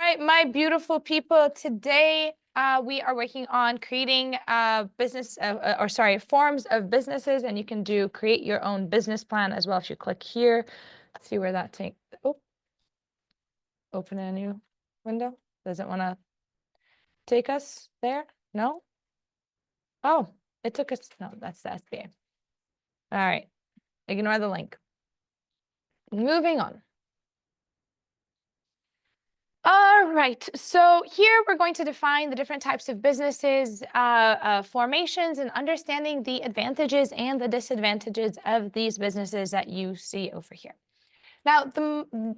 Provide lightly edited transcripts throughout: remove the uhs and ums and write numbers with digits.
right, my beautiful people, today we are working on creating forms of businesses, and you can create your own business plan as well if you click here. See where that takes. Oh, open a new window. Does it want to take us there? No? Oh, it took us. No, that's the SBA. All right, ignore the link. Moving on. All right, so here we're going to define the different types of businesses, formations, and understanding the advantages and the disadvantages of these businesses that you see over here. Now,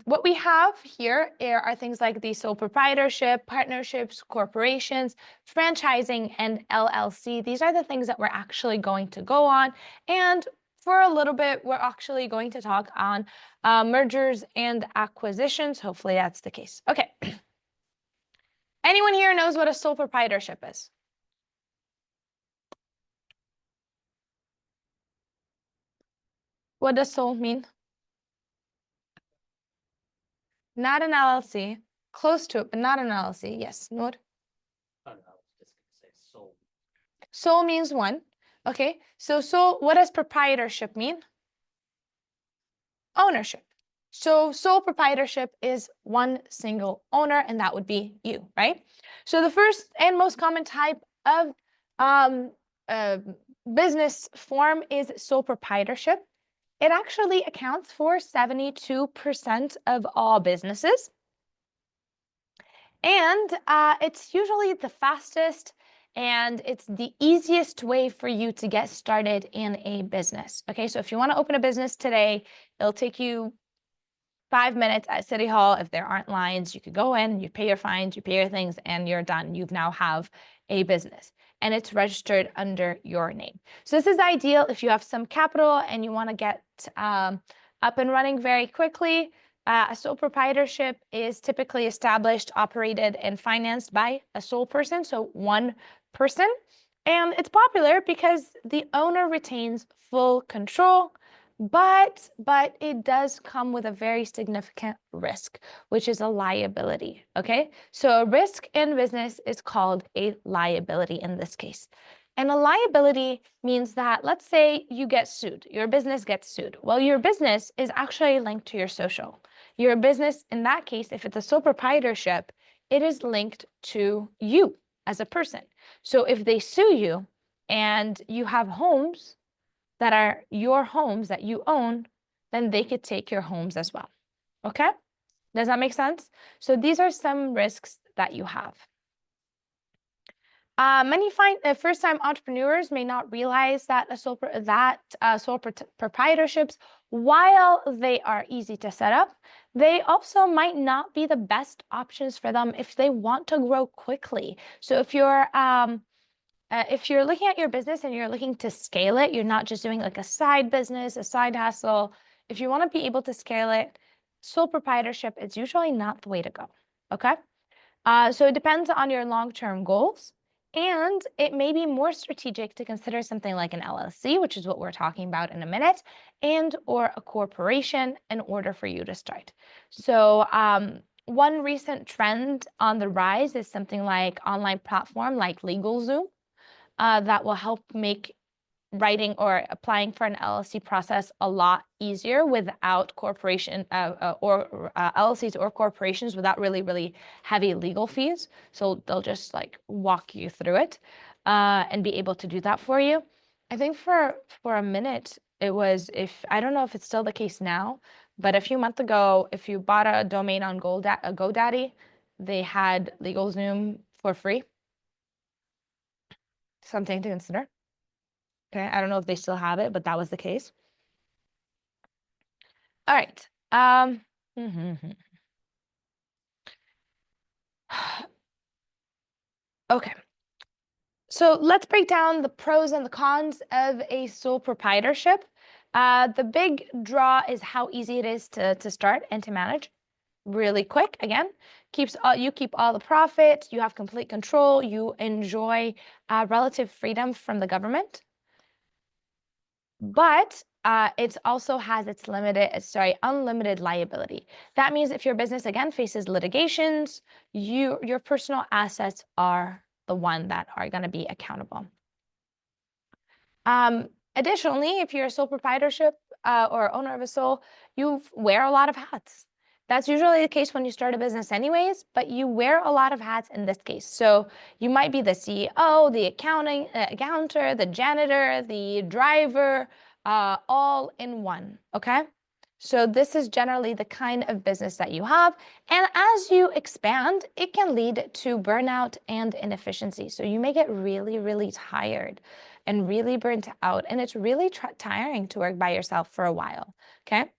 what we have here are things like the sole proprietorship, partnerships, corporations, franchising, and LLC. These are the things that we're actually going to go on. And for a little bit, we're actually going to talk on mergers and acquisitions. Hopefully that's the case. Okay. Anyone here knows what a sole proprietorship is? What does sole mean? Not an LLC. Close to it, but not an LLC. Yes, Noor? Oh, no, I was just going to say sole. Sole means one. Okay, so what does proprietorship mean? Ownership. So sole proprietorship is one single owner, and that would be you, right? So the first and most common type of business form is sole proprietorship. It actually accounts for 72% of all businesses. And it's usually the fastest and it's the easiest way for you to get started in a business. Okay, so if you want to open a business today, it'll take you 5 minutes at City Hall. If there aren't lines, you could go in, you pay your fines, you pay your things, and you're done. You now have a business and it's registered under your name. So this is ideal if you have some capital and you want to get up and running very quickly. A sole proprietorship is typically established, operated, and financed by a sole person, so one person. And it's popular because the owner retains full control, but it does come with a very significant risk, which is a liability, okay? So a risk in business is called a liability in this case. And a liability means that, let's say you get sued, your business gets sued. Well, your business is actually linked to your social. Your business, in that case, if it's a sole proprietorship, it is linked to you as a person. So if they sue you and you have homes that are your homes that you own, then they could take your homes as well. Okay? Does that make sense? So these are some risks that you have. Many first-time entrepreneurs may not realize that sole proprietorships, while they are easy to set up, they also might not be the best options for them if they want to grow quickly. So if you're looking at your business and you're looking to scale it, you're not just doing like a side business, a side hustle. If you want to be able to scale it, sole proprietorship is usually not the way to go. Okay? So it depends on your long-term goals. And it may be more strategic to consider something like an LLC, which is what we're talking about in a minute, and or a corporation in order for you to start. So one recent trend on the rise is something like online platform like LegalZoom that will help make writing or applying for an LLC process a lot easier without LLCs or corporations without really heavy legal fees. So they'll just like walk you through it and be able to do that for you. I think for a minute it was, I don't know if it's still the case now, but a few months ago, if you bought a domain on GoDaddy, they had LegalZoom for free. Something to consider. Okay, I don't know if they still have it, but that was the case. All right. Okay. So let's break down the pros and the cons of a sole proprietorship. The big draw is how easy it is to start and to manage. Really quick, again, you keep all the profit, you have complete control, you enjoy relative freedom from the government. But it also has its unlimited liability. That means if your business again faces litigations, your personal assets are the one that are going to be accountable. Additionally, if you're a sole proprietorship or owner of a sole, you wear a lot of hats. That's usually the case when you start a business anyways, but you wear a lot of hats in this case. So you might be the CEO, the accountant, the janitor, the driver, all in one, okay? So this is generally the kind of business that you have. And as you expand, it can lead to burnout and inefficiency. So you may get really, really tired and really burnt out. And it's really tiring to work by yourself for a while, okay?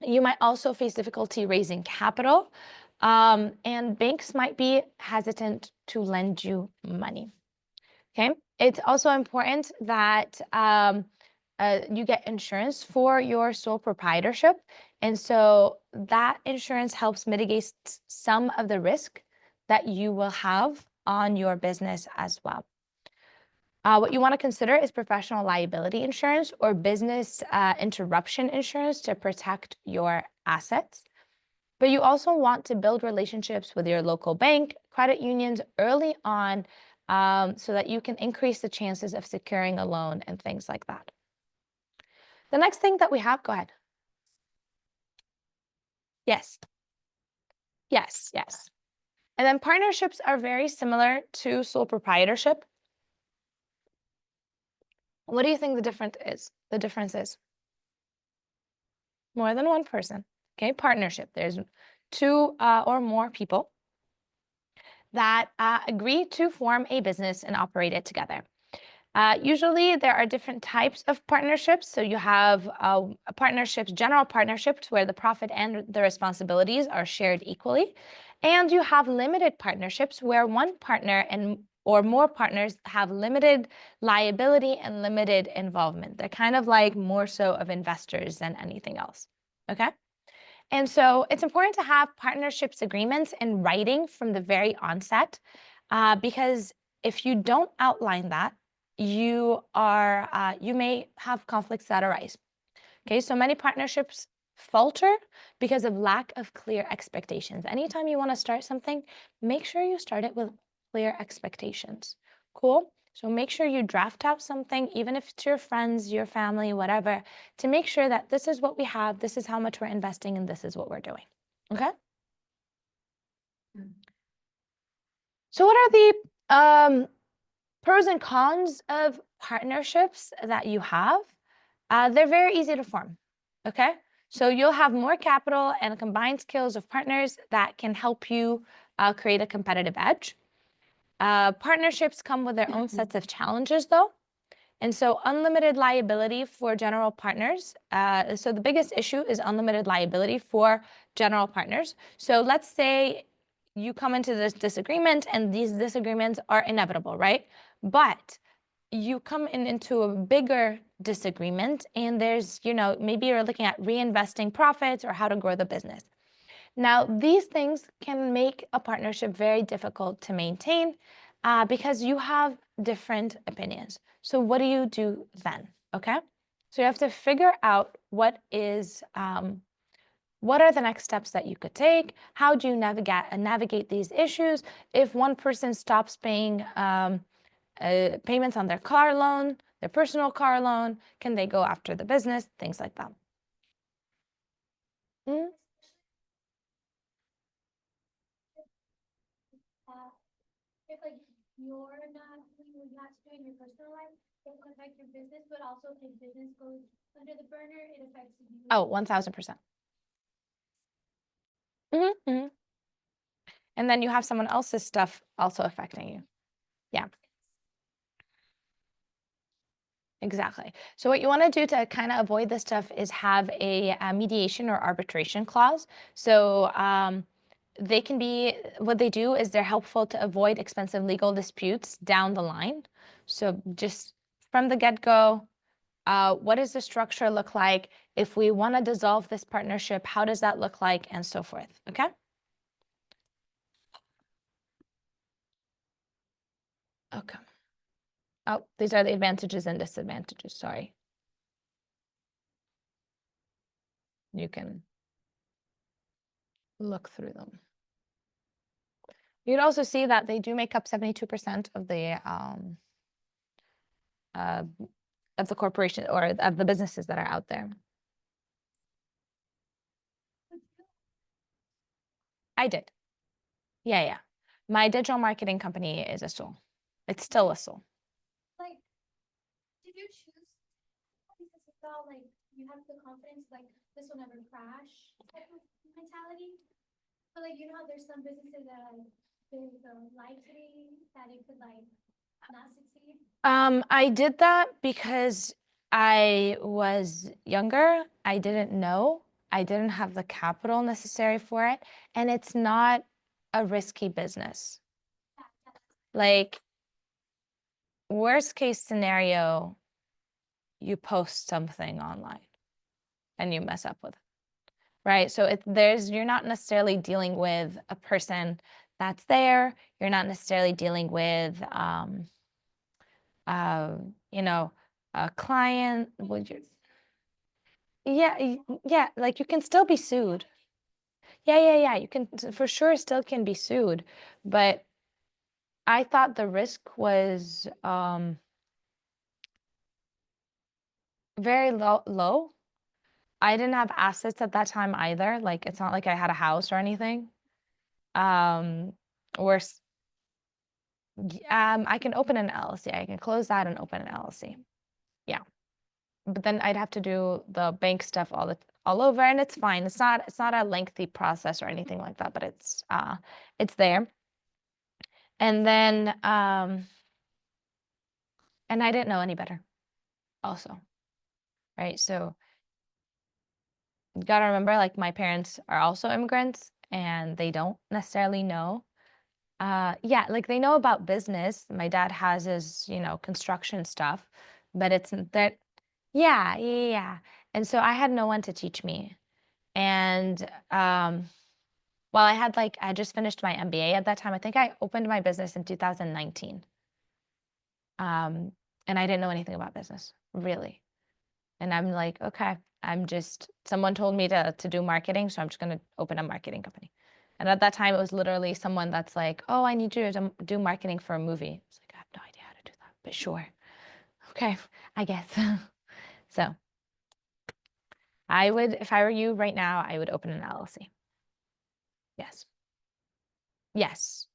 You might also face difficulty raising capital, and banks might be hesitant to lend you money, okay? It's also important that you get insurance for your sole proprietorship. And so that insurance helps mitigate some of the risk that you will have on your business as well. What you want to consider is professional liability insurance or business interruption insurance to protect your assets. But you also want to build relationships with your local bank, credit unions early on so that you can increase the chances of securing a loan and things like that. The next thing that we have, go ahead. Yes. Yes, yes. And then partnerships are very similar to sole proprietorship. What do you think the difference is? The difference is more than one person. Okay, partnership. There's two or more people that agree to form a business and operate it together. Usually there are different types of partnerships. So you have partnerships, general partnerships, where the profit and the responsibilities are shared equally. And you have limited partnerships where one partner or more partners have limited liability and limited involvement. They're kind of like more so of investors than anything else. Okay? And so it's important to have partnerships agreements in writing from the very onset, because if you don't outline that, you may have conflicts that arise. Okay, so many partnerships falter because of lack of clear expectations. Anytime you want to start something, make sure you start it with clear expectations. Cool? So make sure you draft out something, even if it's your friends, your family, whatever, to make sure that this is what we have, this is how much we're investing, and this is what we're doing. Okay? So what are the pros and cons of partnerships that you have? They're very easy to form. Okay? So you'll have more capital and combined skills of partners that can help you create a competitive edge. Partnerships come with their own sets of challenges, though. And so unlimited liability for general partners. So the biggest issue is unlimited liability for general partners. So let's say you come into this disagreement and these disagreements are inevitable, right? But you come into a bigger disagreement and there's, maybe you're looking at reinvesting profits or how to grow the business. Now, these things can make a partnership very difficult to maintain because you have different opinions. So what do you do then? Okay. So you have to figure out what are the next steps that you could take? How do you navigate these issues? If one person stops paying payments on their car loan, their personal car loan, can they go after the business? Things like that. Mm. If like you're not doing what you have to do in your personal life, it will affect your business, but also if business goes under the burner, it affects you. Oh, 1000%. Mm-hmm. And then you have someone else's stuff also affecting you. Yeah. Exactly. So what you want to do to kind of avoid this stuff is have a mediation or arbitration clause. So what they do is they're helpful to avoid expensive legal disputes down the line. So just from the get-go, what does the structure look like? If we want to dissolve this partnership, how does that look like? And so forth. Okay. Okay. Oh, these are the advantages and disadvantages. Sorry. You can look through them. You'd also see that they do make up 72% of the corporation or of the businesses that are out there. I did. Yeah, yeah. My digital marketing company is a sole. It's still a sole. Like, did you choose because you felt like you have the confidence, like this will never crash type of mentality? But like, you know, how there's some businesses that like there's the likely that it could like not succeed. I did that because I was younger. I didn't know. I didn't have the capital necessary for it, and it's not a risky business. Like, worst case scenario, you post something online and you mess up with it, right? So you're not necessarily dealing with a person that's there. You're not necessarily dealing with, you know, a client. Yeah, like you can still be sued. Yeah. You can for sure still can be sued, but I thought the risk was very low. I didn't have assets at that time either. Like it's not like I had a house or anything. Or I can open an LLC. I can close that and open an LLC. Yeah. But then I'd have to do the bank stuff all over, and it's fine. It's not a lengthy process or anything like that, but it's there. And then and I didn't know any better also. Right? So you gotta remember, like my parents are also immigrants and they don't necessarily know. Yeah, like they know about business. My dad has his, construction stuff, but it's that, yeah. And so I had no one to teach me. And well, I just finished my MBA at that time. I think I opened my business in 2019. And I didn't know anything about business, really. And I'm like, okay, someone told me to do marketing, so I'm just gonna open a marketing company. And at that time, it was literally someone that's like, oh, I need you to do marketing for a movie. It's like, I have no idea how to do that, but sure. Okay, I guess. So if I were you right now, I would open an LLC. Yes. Yes.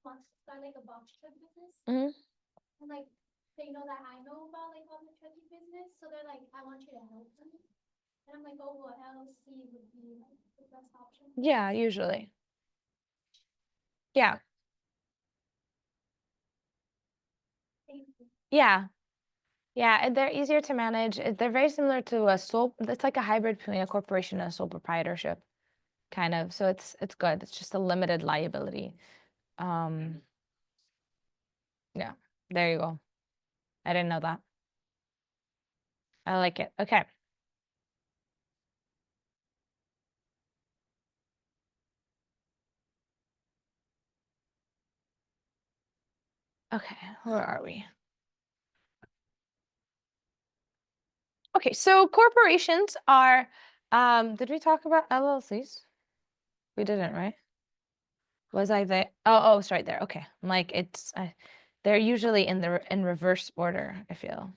Wants to start like a box truck business. Mhm. And like they know that I know about like all the trucking business, so they're like, I want you to help them. And I'm like, oh, well, LLC would be like the best option. Yeah, usually. Yeah. Thank you. Yeah. Yeah, and they're easier to manage. They're very similar to a sole. It's like a hybrid between a corporation and a sole proprietorship, kind of. So it's good. It's just a limited liability. Yeah, there you go. I didn't know that. I like it. Okay. Okay, where are we? Okay, so corporations are, did we talk about LLCs? We didn't, right? Was I there? Oh, it's right there. Okay. I'm like, they're usually in reverse order, I feel.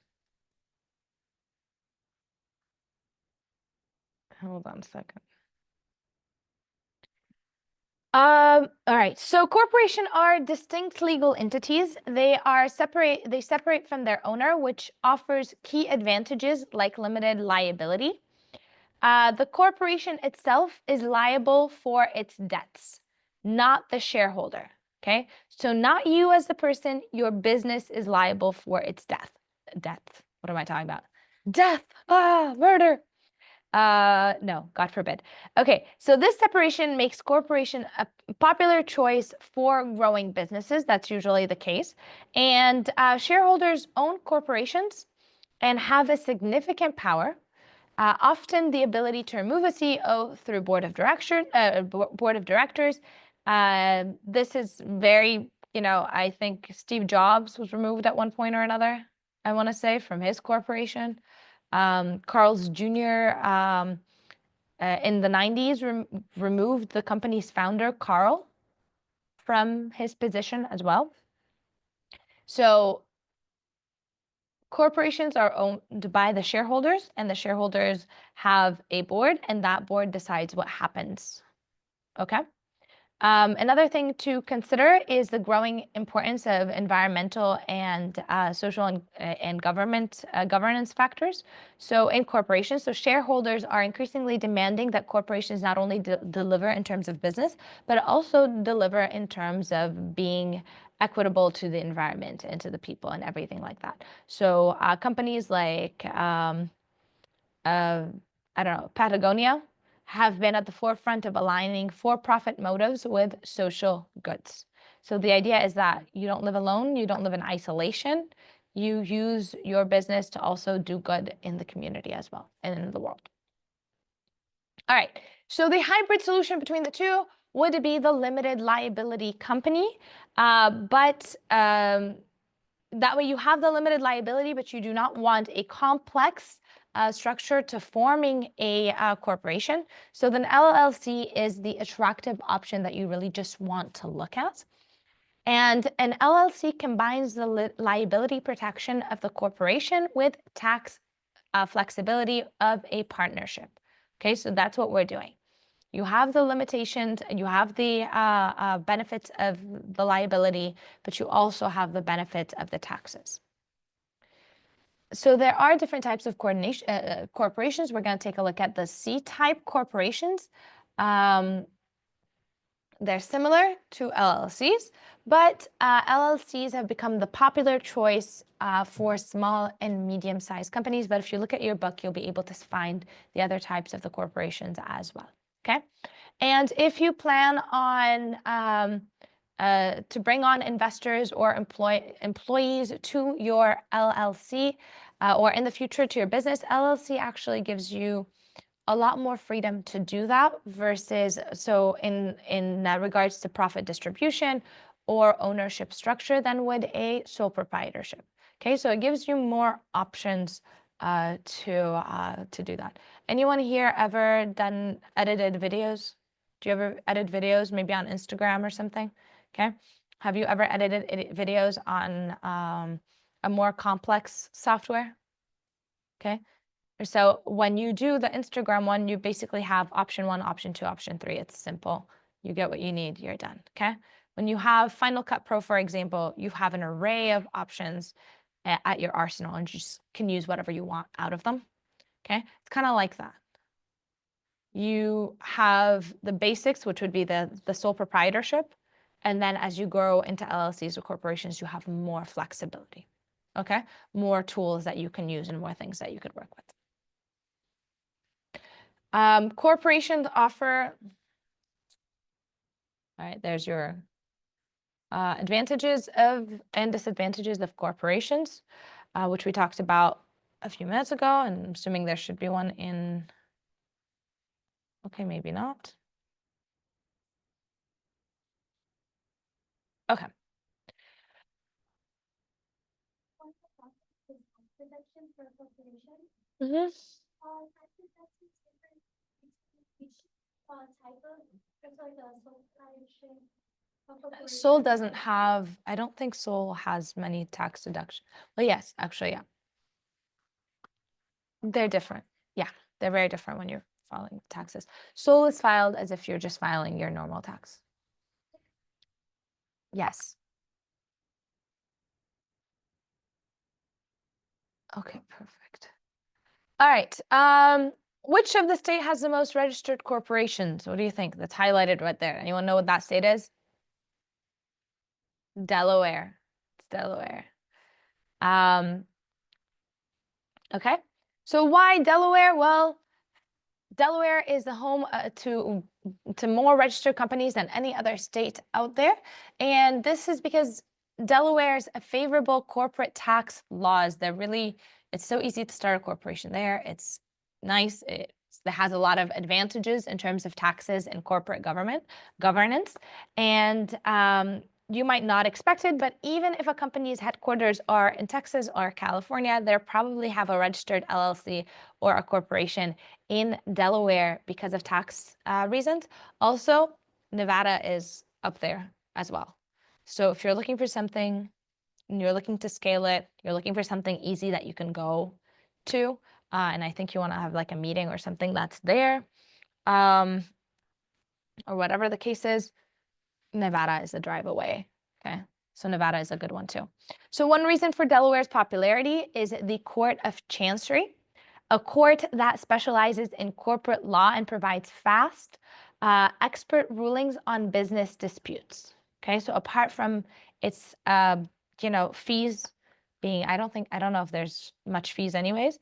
Hold on a second. All right. So corporation are distinct legal entities. They separate from their owner, which offers key advantages like limited liability. The corporation itself is liable for its debts, not the shareholder. Okay. So not you as the person, your business is liable for its death. Death. What am I talking about? Death. Murder. No, God forbid. Okay, so this separation makes corporation a popular choice for growing businesses. That's usually the case. And shareholders own corporations and have a significant power, often the ability to remove a CEO through board of directors. This is very, I think Steve Jobs was removed at one point or another. I want to say, from his corporation. Carl's Jr. In the 90s removed the company's founder, Carl, from his position as well. So corporations are owned by the shareholders, and the shareholders have a board, and that board decides what happens. Okay. Another thing to consider is the growing importance of environmental and social and governance factors. So in corporations, so shareholders are increasingly demanding that corporations not only deliver in terms of business, but also deliver in terms of being equitable to the environment and to the people and everything like that. So companies like I don't know, Patagonia have been at the forefront of aligning for-profit motives with social goods. So the idea is that you don't live alone, you don't live in isolation, you use your business to also do good in the community as well and in the world. All right, so the hybrid solution between the two would be the limited liability company, but that way you have the limited liability, but you do not want a complex structure to forming a corporation. So then LLC is the attractive option that you really just want to look at. And an LLC combines the liability protection of the corporation with tax flexibility of a partnership. Okay, so that's what we're doing. You have the limitations and you have the benefits of the liability, but you also have the benefits of the taxes. So there are different types of corporations. We're going to take a look at the C-type corporations. They're similar to LLCs, but LLCs have become the popular choice for small and medium-sized companies. But if you look at your book, you'll be able to find the other types of the corporations as well. Okay, and if you plan on to bring on investors or employees to your LLC or in the future to your business, LLC actually gives you a lot more freedom to do that versus, so in regards to profit distribution or ownership structure than would a sole proprietorship. Okay, so it gives you more options to do that. Anyone here ever done edited videos? Do you ever edit videos maybe on Instagram or something? Okay, have you ever edited videos on a more complex software? Okay, so when you do the Instagram one, you basically have option 1, option 2, option 3. It's simple. You get what you need, you're done. Okay, when you have Final Cut Pro, for example, you have an array of options at your arsenal, and you just can use whatever you want out of them. Okay, it's kind of like that. You have the basics, which would be the sole proprietorship, and then as you grow into LLCs or corporations, you have more flexibility. Okay, more tools that you can use and more things that you could work with. Corporations offer, all right, there's your advantages of and disadvantages of corporations, which we talked about a few minutes ago, and I'm assuming there should be one in, okay, maybe not. Okay. Mm-hmm. Sole doesn't have, I don't think Sole has many tax deductions. Well, yes, actually, yeah. They're different. Yeah, they're very different when you're filing taxes. Sole is filed as if you're just filing your normal tax. Yes. Okay, perfect. All right. Which of the state has the most registered corporations? What do you think? That's highlighted right there. Anyone know what that state is? Delaware. It's Delaware. Okay. So why Delaware? Well, Delaware is the home to more registered companies than any other state out there. And this is because Delaware's favorable corporate tax laws. It's so easy to start a corporation there. It's nice. It has a lot of advantages in terms of taxes and corporate governance. And you might not expect it, but even if a company's headquarters are in Texas or California, they probably have a registered LLC or a corporation in Delaware because of tax reasons. Also, Nevada is up there as well. So if you're looking for something and you're looking to scale it, you're looking for something easy that you can go to, and I think you want to have like a meeting or something that's there, or whatever the case is, Nevada is a drive away. Okay. So Nevada is a good one too. So one reason for Delaware's popularity is the Court of Chancery, a court that specializes in corporate law and provides fast, expert rulings on business disputes. Okay. So apart from its, fees being, I don't know if there's much fees anyways.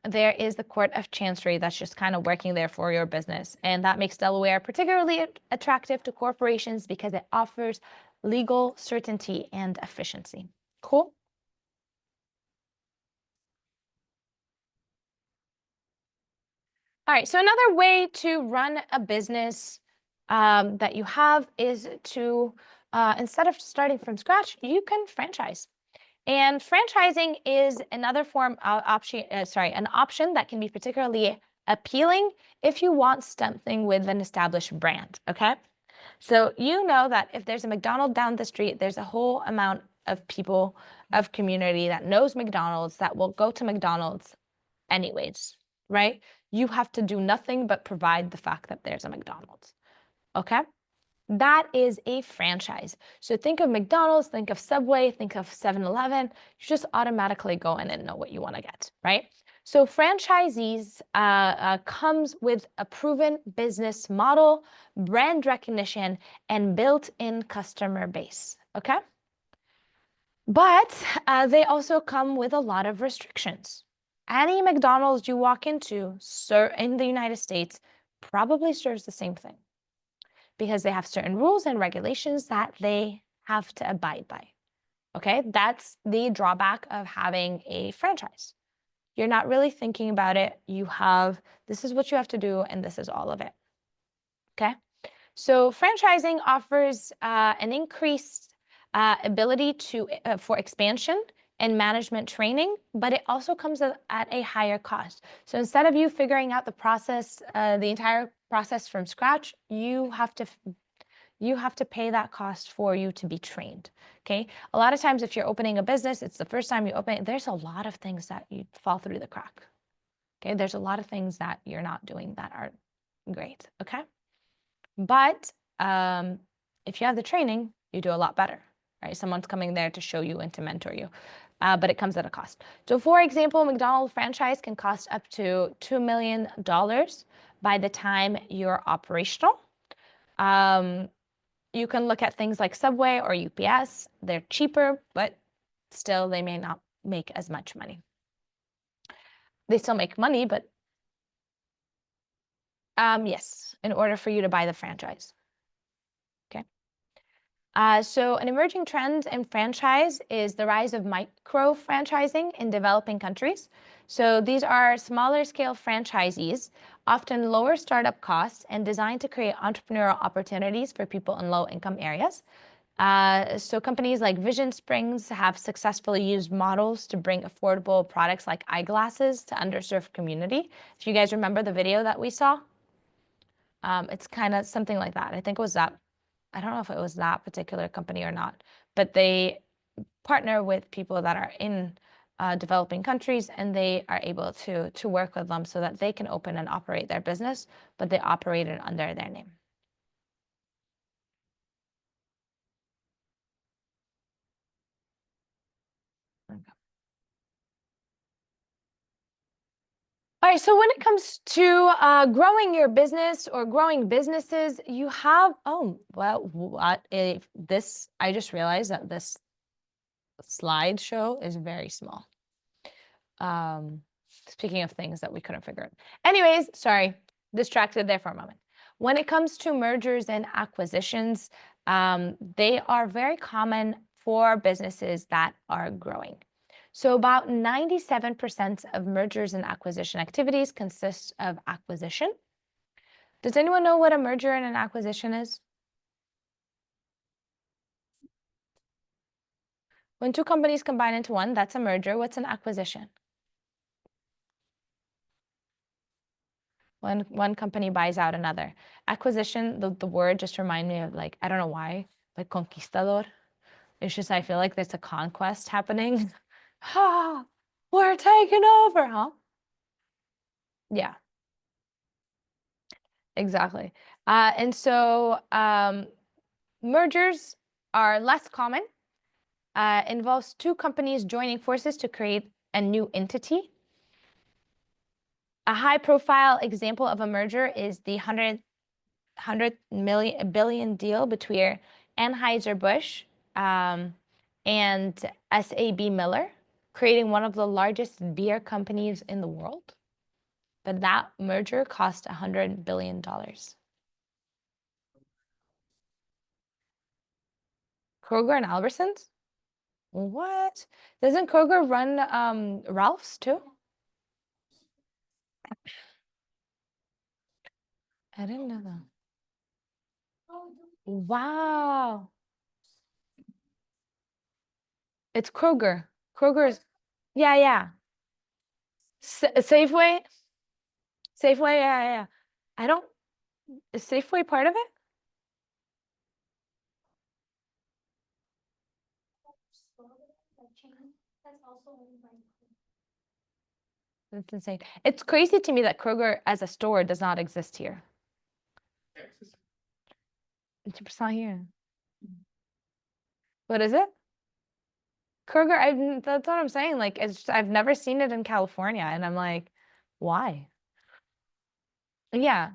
There is the Court of Chancery that's just kind of working there for your business. And that makes Delaware particularly attractive to corporations because it offers legal certainty and efficiency. Cool? All right, so another way to run a business that you have is to, instead of starting from scratch, you can franchise. And franchising is another an option that can be particularly appealing if you want something with an established brand, okay? So you know that if there's a McDonald's down the street, there's a whole amount of people, of community that knows McDonald's that will go to McDonald's anyways, right? You have to do nothing but provide the fact that there's a McDonald's, okay? That is a franchise. So think of McDonald's, think of Subway, think of 7-Eleven. You just automatically go in and know what you want to get, right? So franchisees comes with a proven business model, brand recognition, and built-in customer base, okay? But they also come with a lot of restrictions. Any McDonald's you walk into in the United States probably serves the same thing, because they have certain rules and regulations that they have to abide by. Okay, that's the drawback of having a franchise. You're not really thinking about it. This is what you have to do, and this is all of it. Okay, so franchising offers an increased ability for expansion and management training, but it also comes at a higher cost. So instead of you figuring out the entire process from scratch, you have to pay that cost for you to be trained, okay? A lot of times if you're opening a business, it's the first time you open it, there's a lot of things that you fall through the crack, okay? There's a lot of things that you're not doing that are great, okay? But if you have the training, you do a lot better, right? Someone's coming there to show you and to mentor you, but it comes at a cost. So for example, McDonald's franchise can cost up to $2 million by the time you're operational. You can look at things like Subway or UPS. They're cheaper, but still they may not make as much money. They still make money, but yes, in order for you to buy the franchise. Okay. So an emerging trend in franchise is the rise of micro-franchising in developing countries. So these are smaller scale franchisees, often lower startup costs and designed to create entrepreneurial opportunities for people in low income areas. So companies like Vision Springs have successfully used models to bring affordable products like eyeglasses to underserved community. If you guys remember the video that we saw, it's kind of something like that. I think it was that. I don't know if it was that particular company or not, but they partner with people that are in developing countries, and they are able to work with them so that they can open and operate their business, but they operate it under their name. Okay. All right, so when it comes to growing your business or growing businesses, you have, I just realized that this slideshow is very small. Speaking of things that we couldn't figure out. Anyways, sorry, distracted there for a moment. When it comes to mergers and acquisitions, they are very common for businesses that are growing. So about 97% of mergers and acquisition activities consist of acquisition. Does anyone know what a merger and an acquisition is? When two companies combine into one, that's a merger. What's an acquisition? When one company buys out another. Acquisition, the word just remind me of like, I don't know why, like conquistador. It's just, I feel like there's a conquest happening. Ha! We're taking over, huh? Yeah, exactly. And so mergers are less common. Involves two companies joining forces to create a new entity. A high-profile example of a merger is the 100 billion deal between Anheuser-Busch and SAB Miller, creating one of the largest beer companies in the world. But that merger cost $100 billion. Kroger and Albertsons? What? Doesn't Kroger run Ralph's too? I didn't know that. Wow. It's Kroger. Kroger's, yeah. Safeway? Safeway, yeah. I don't, is Safeway part of it? That's also owned by. That's insane. It's crazy to me that Kroger as a store does not exist here. It's not here. What is it? Kroger, that's what I'm saying. Like, it's just, I've never seen it in California, and I'm like, why? Yeah.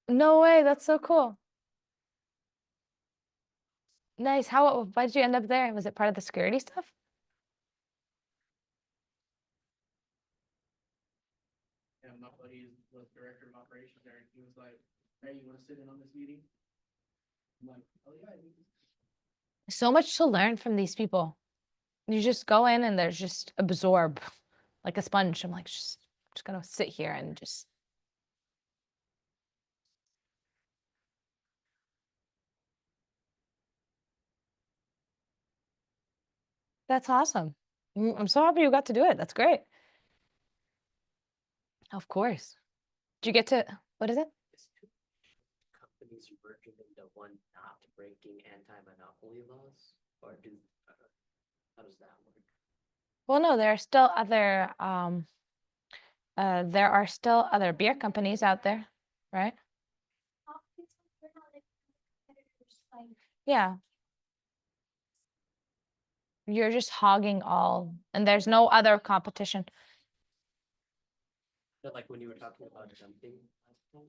No way, that's so cool. Nice. Why did you end up there? Was it part of the security stuff? Yeah, my buddy was director of operations there, and he was like, "Hey, you want to sit in on this meeting?" I'm like, "Oh yeah." So much to learn from these people. You just go in and there's just absorb like a sponge. I'm like, just gonna sit here and just. That's awesome. I'm so happy you got to do it. That's great. Of course. Did you get to, what is it? Is two companies merging into one not breaking anti-monopoly laws, or how does that work? Well, no, there are still other beer companies out there, right? They're not like competitors, like. Yeah. You're just hogging all, and there's no other competition. But like when you were talking about dumping last time,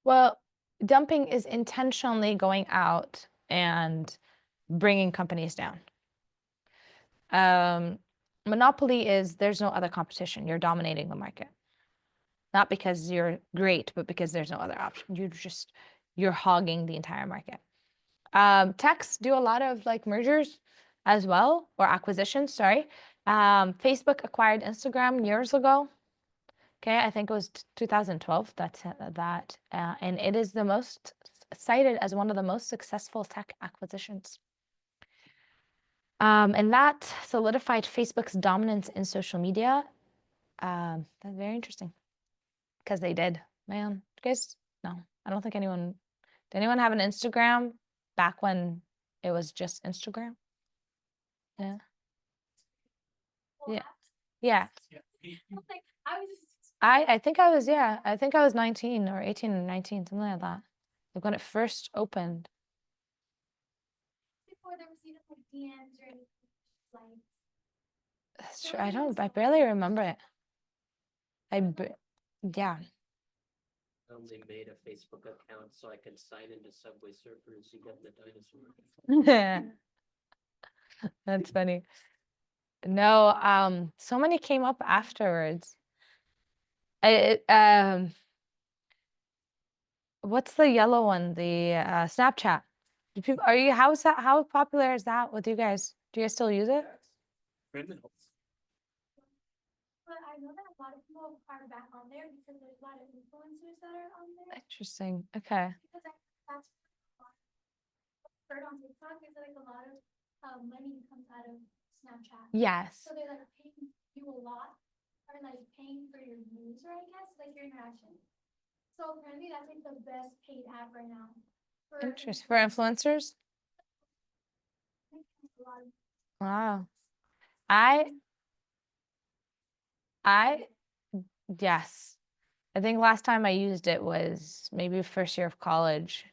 Well, dumping is intentionally going out and bringing companies down. Monopoly is there's no other competition. You're dominating the market. Not because you're great, but because there's no other option. You're hogging the entire market. Techs do a lot of like mergers as well, or acquisitions, sorry. Facebook acquired Instagram years ago. Okay, I think it was 2012. And it is the most cited as one of the most successful tech acquisitions. And that solidified Facebook's dominance in social media. That's very interesting because they did. Man, you guys, no, I don't think did anyone have an Instagram back when it was just Instagram? Yeah. Yeah. Yeah. Like, I was just. I think I was 19 or 18 and 19, something like that. Like when it first opened. Before there was even like DMs or anything, like. That's true. I barely remember it. Yeah. I only made a Facebook account so I could sign into Subway Surfers to get the dinosaur. That's funny. No, so many came up afterwards. What's the yellow one? The Snapchat. How popular is that with you guys? Do you guys still use it? Criminals. But I know that a lot of people are back on there because there's a lot of influencers that are on there. Interesting. Okay. Because that's heard on TikTok is like a lot of money comes out of Snapchat. Yes. So they're like paying you a lot, or like paying for your user, I guess, like your interaction. So apparently that's like the best paid app right now. Interesting. For influencers? A lot of Wow. Yes. I think last time I used it was maybe first year of college.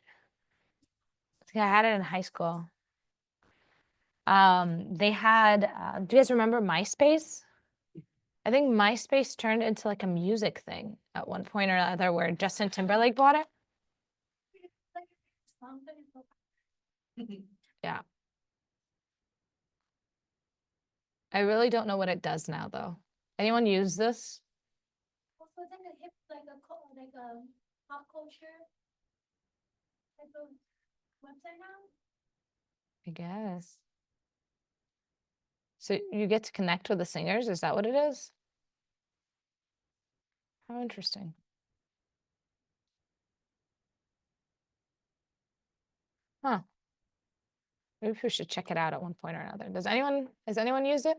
I think I had it in high school. They had, do you guys remember MySpace? I think MySpace turned into like a music thing at one point or another where Justin Timberlake bought it. like something. Yeah. I really don't know what it does now though. Anyone use this? Also, it's like a hip, like a pop culture type of website now. I guess. So you get to connect with the singers? Is that what it is? How interesting. Huh. Maybe we should check it out at one point or another. Has anyone used it?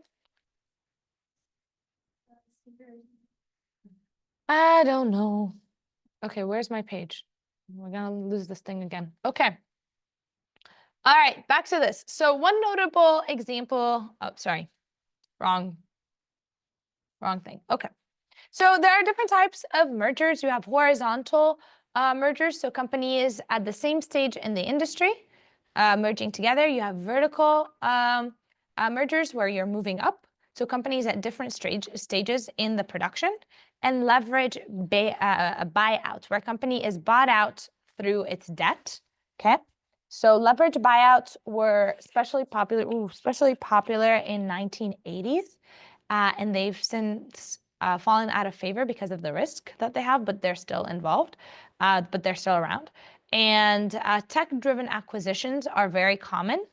Speakers. I don't know. Okay, where's my page? We're gonna lose this thing again. Okay. All right, back to this. So one notable example, oh, sorry, wrong thing. Okay. So there are different types of mergers. You have horizontal mergers, so companies at the same stage in the industry merging together. You have vertical mergers where you're moving up, so companies at different stages in the production, and leverage buyouts, where a company is bought out through its debt. Okay, so leverage buyouts were especially popular in 1980s, and they've since fallen out of favor because of the risk that they have, but they're still involved, but they're still around. And tech-driven acquisitions are very common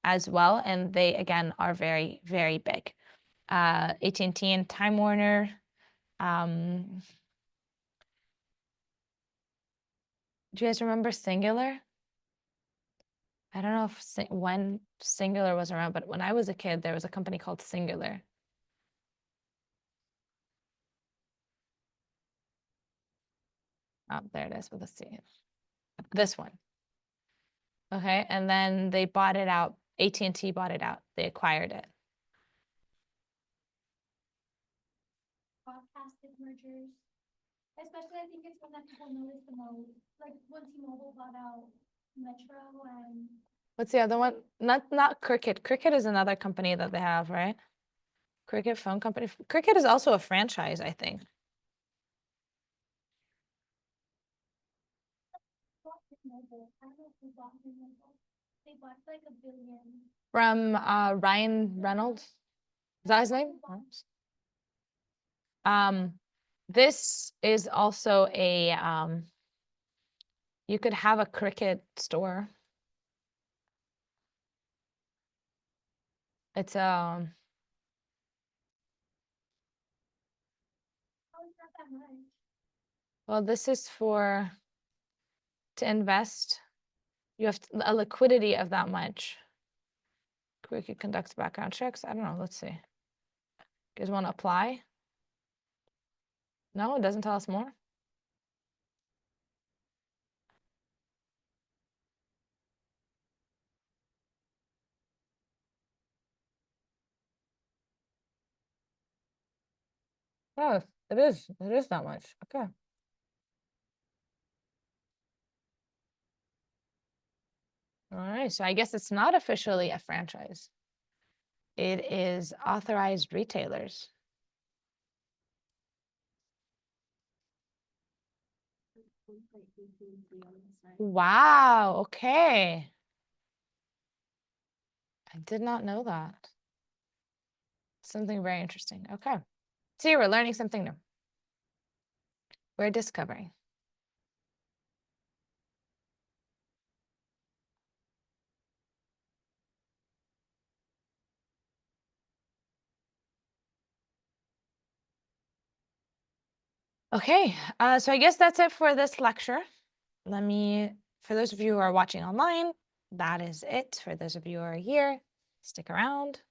as well, and they, again, are very, very big. AT&T and Time Warner. Do you guys remember Singular? I don't know if when Singular was around, but when I was a kid, there was a company called Singular. Oh, there it is with a C. This one. Okay, and then they bought it out. AT&T bought it out. They acquired it. Broadcasted mergers. Especially, I think it's one that people notice the most. Like when T-Mobile bought out Metro and What's the other one? Not Cricket. Cricket is another company that they have, right? Cricket phone company. Cricket is also a franchise, I think. bought T-Mobile. I don't know who bought T-Mobile. They bought like $1 billion. From Ryan Reynolds. Is that his name? This is also a you could have a Cricket store. It's Oh, it's not that much. well, this is to invest. You have a liquidity of that much. Cricket conducts background checks. I don't know. Let's see. You guys want to apply? No, it doesn't tell us more. Oh, it is. It is that much. Okay. All right. So I guess it's not officially a franchise. It is authorized retailers. Wow. Okay. I did not know that. Something very interesting. Okay. See, we're learning something new. We're discovering. Okay, so I guess that's it for this lecture. For those of you who are watching online, that is it for those of you who are here. Stick around.